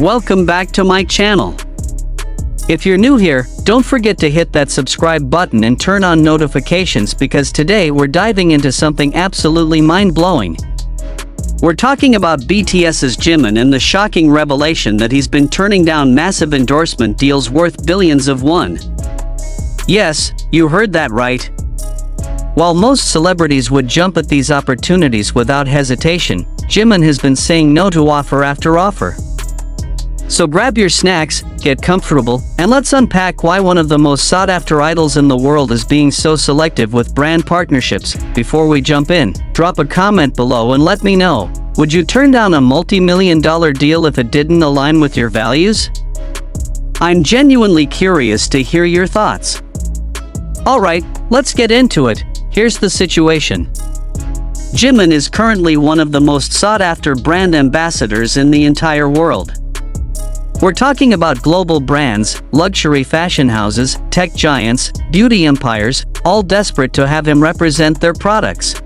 Welcome back to my channel. If you're new here, don't forget to hit that subscribe button and turn on notifications because today we're diving into something absolutely mind-blowing. We're talking about BTS's Jimin and the shocking revelation that he's been turning down massive endorsement deals worth billions of won. Yes, you heard that right. While most celebrities would jump at these opportunities without hesitation, Jimin has been saying no to offer after offer. So grab your snacks, get comfortable, and let's unpack why one of the most sought-after idols in the world is being so selective with brand partnerships. Before we jump in, drop a comment below and let me know, would you turn down a multi-million-dollar deal if it didn't align with your values? I'm genuinely curious to hear your thoughts. Alright, let's get into it. Here's the situation. Jimin is currently one of the most sought-after brand ambassadors in the entire world. We're talking about global brands, luxury fashion houses, tech giants, beauty empires, all desperate to have him represent their products.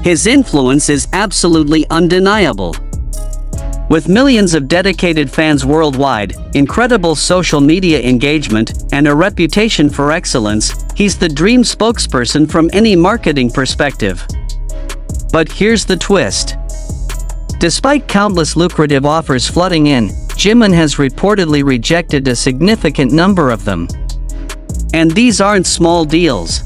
His influence is absolutely undeniable. With millions of dedicated fans worldwide, incredible social media engagement, and a reputation for excellence, he's the dream spokesperson from any marketing perspective. But here's the twist. Despite countless lucrative offers flooding in, Jimin has reportedly rejected a significant number of them. And these aren't small deals.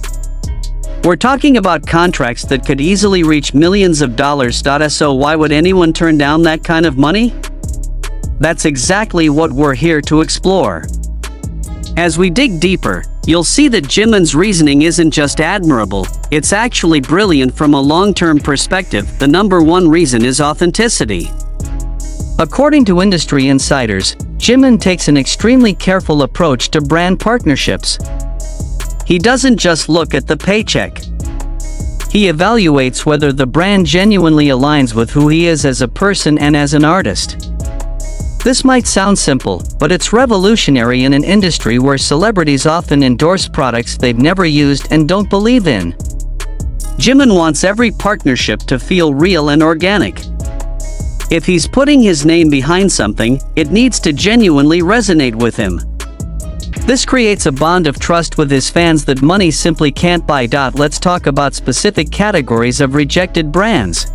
We're talking about contracts that could easily reach millions of dollars. So why would anyone turn down that kind of money? That's exactly what we're here to explore. As we dig deeper, you'll see that Jimin's reasoning isn't just admirable, it's actually brilliant from a long-term perspective. The number one reason is authenticity. According to industry insiders, Jimin takes an extremely careful approach to brand partnerships. He doesn't just look at the paycheck. He evaluates whether the brand genuinely aligns with who he is as a person and as an artist. This might sound simple, but it's revolutionary in an industry where celebrities often endorse products they've never used and don't believe in. Jimin wants every partnership to feel real and organic. If he's putting his name behind something, it needs to genuinely resonate with him. This creates a bond of trust with his fans that money simply can't buy. Let's talk about specific categories of rejected brands.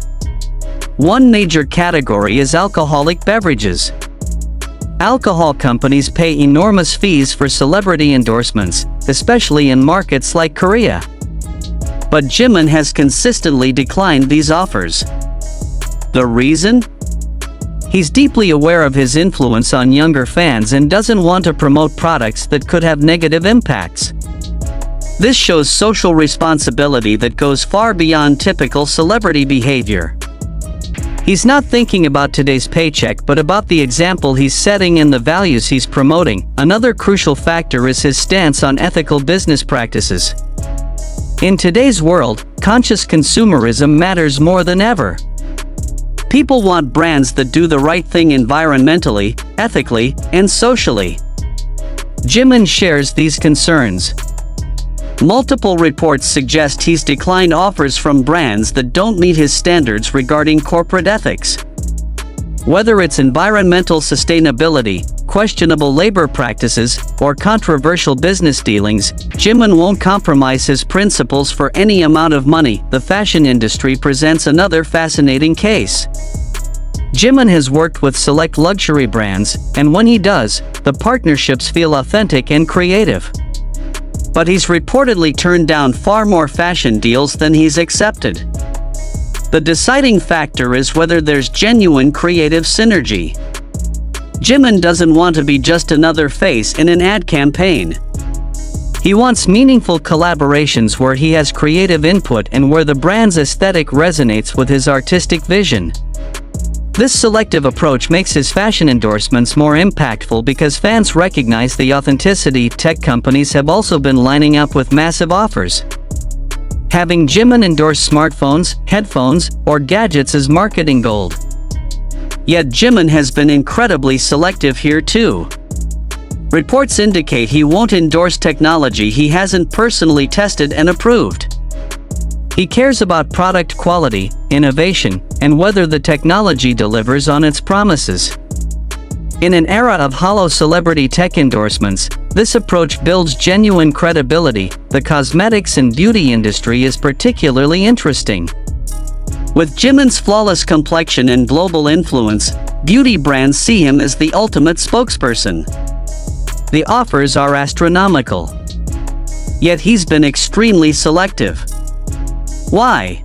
One major category is alcoholic beverages. Alcohol companies pay enormous fees for celebrity endorsements, especially in markets like Korea. But Jimin has consistently declined these offers. The reason? He's deeply aware of his influence on younger fans and doesn't want to promote products that could have negative impacts. This shows social responsibility that goes far beyond typical celebrity behavior. He's not thinking about today's paycheck but about the example he's setting and the values he's promoting. Another crucial factor is his stance on ethical business practices. In today's world, conscious consumerism matters more than ever. People want brands that do the right thing environmentally, ethically, and socially. Jimin shares these concerns. Multiple reports suggest he's declined offers from brands that don't meet his standards regarding corporate ethics. Whether it's environmental sustainability, questionable labor practices, or controversial business dealings, Jimin won't compromise his principles for any amount of money. The fashion industry presents another fascinating case. Jimin has worked with select luxury brands, and when he does, the partnerships feel authentic and creative. But he's reportedly turned down far more fashion deals than he's accepted. The deciding factor is whether there's genuine creative synergy. Jimin doesn't want to be just another face in an ad campaign. He wants meaningful collaborations where he has creative input and where the brand's aesthetic resonates with his artistic vision. This selective approach makes his fashion endorsements more impactful because fans recognize the authenticity. Tech companies have also been lining up with massive offers. Having Jimin endorse smartphones, headphones, or gadgets is marketing gold. Yet Jimin has been incredibly selective here too. Reports indicate he won't endorse technology he hasn't personally tested and approved. He cares about product quality, innovation, and whether the technology delivers on its promises. In an era of hollow celebrity tech endorsements, this approach builds genuine credibility. The cosmetics and beauty industry is particularly interesting. With Jimin's flawless complexion and global influence, beauty brands see him as the ultimate spokesperson. The offers are astronomical. Yet he's been extremely selective. Why?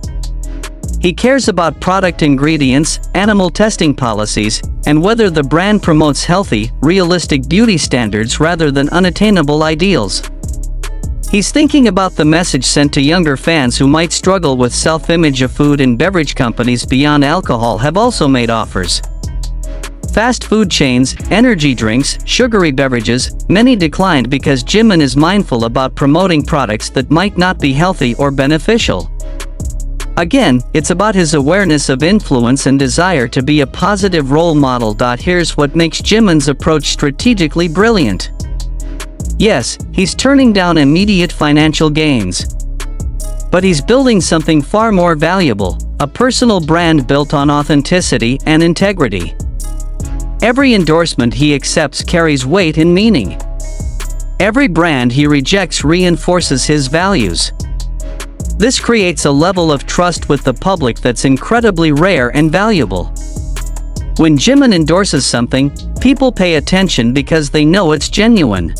He cares about product ingredients, animal testing policies, and whether the brand promotes healthy, realistic beauty standards rather than unattainable ideals. He's thinking about the message sent to younger fans who might struggle with self-image. Of food and beverage companies beyond alcohol have also made offers. Fast food chains, energy drinks, sugary beverages, many declined because Jimin is mindful about promoting products that might not be healthy or beneficial. Again, it's about his awareness of influence and desire to be a positive role model. Here's what makes Jimin's approach strategically brilliant. Yes, he's turning down immediate financial gains. But he's building something far more valuable, a personal brand built on authenticity and integrity. Every endorsement he accepts carries weight and meaning. Every brand he rejects reinforces his values. This creates a level of trust with the public that's incredibly rare and valuable. When Jimin endorses something, people pay attention because they know it's genuine.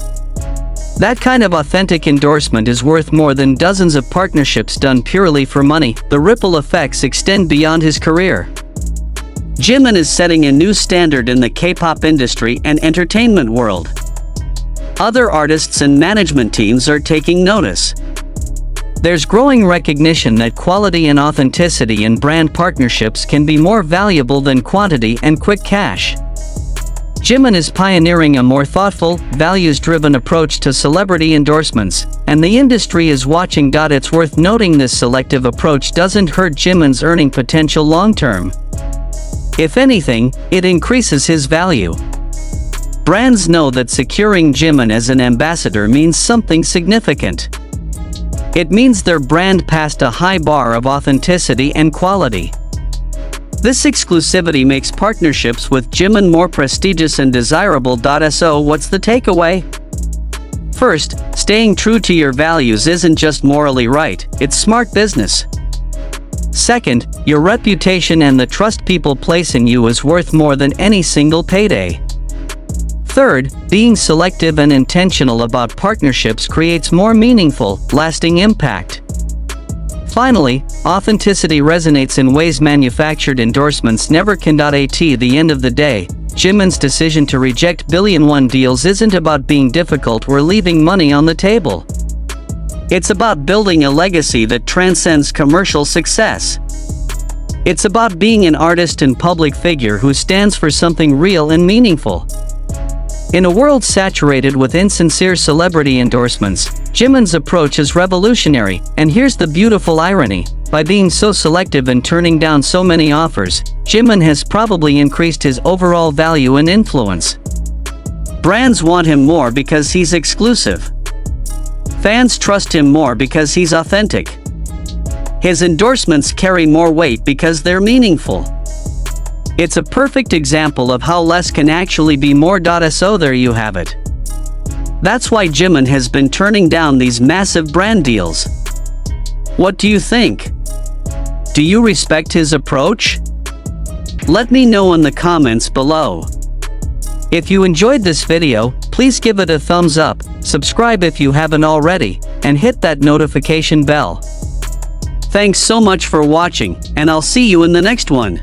That kind of authentic endorsement is worth more than dozens of partnerships done purely for money. The ripple effects extend beyond his career. Jimin is setting a new standard in the K-pop industry and entertainment world. Other artists and management teams are taking notice. There's growing recognition that quality and authenticity in brand partnerships can be more valuable than quantity and quick cash. Jimin is pioneering a more thoughtful, values-driven approach to celebrity endorsements, and the industry is watching. It's worth noting this selective approach doesn't hurt Jimin's earning potential long-term. If anything, it increases his value. Brands know that securing Jimin as an ambassador means something significant. It means their brand passed a high bar of authenticity and quality. This exclusivity makes partnerships with Jimin more prestigious and desirable. So what's the takeaway? First, staying true to your values isn't just morally right, it's smart business. Second, your reputation and the trust people place in you is worth more than any single payday. Third, being selective and intentional about partnerships creates more meaningful, lasting impact. Finally, authenticity resonates in ways manufactured endorsements never can. At the end of the day, Jimin's decision to reject billion-won deals isn't about being difficult or leaving money on the table. It's about building a legacy that transcends commercial success. It's about being an artist and public figure who stands for something real and meaningful. In a world saturated with insincere celebrity endorsements, Jimin's approach is revolutionary, and here's the beautiful irony. By being so selective and turning down so many offers, Jimin has probably increased his overall value and influence. Brands want him more because he's exclusive. Fans trust him more because he's authentic. His endorsements carry more weight because they're meaningful. It's a perfect example of how less can actually be more. So there you have it. That's why Jimin has been turning down these massive brand deals. What do you think? Do you respect his approach? Let me know in the comments below. If you enjoyed this video, please give it a thumbs up, subscribe if you haven't already, and hit that notification bell. Thanks so much for watching, and I'll see you in the next one.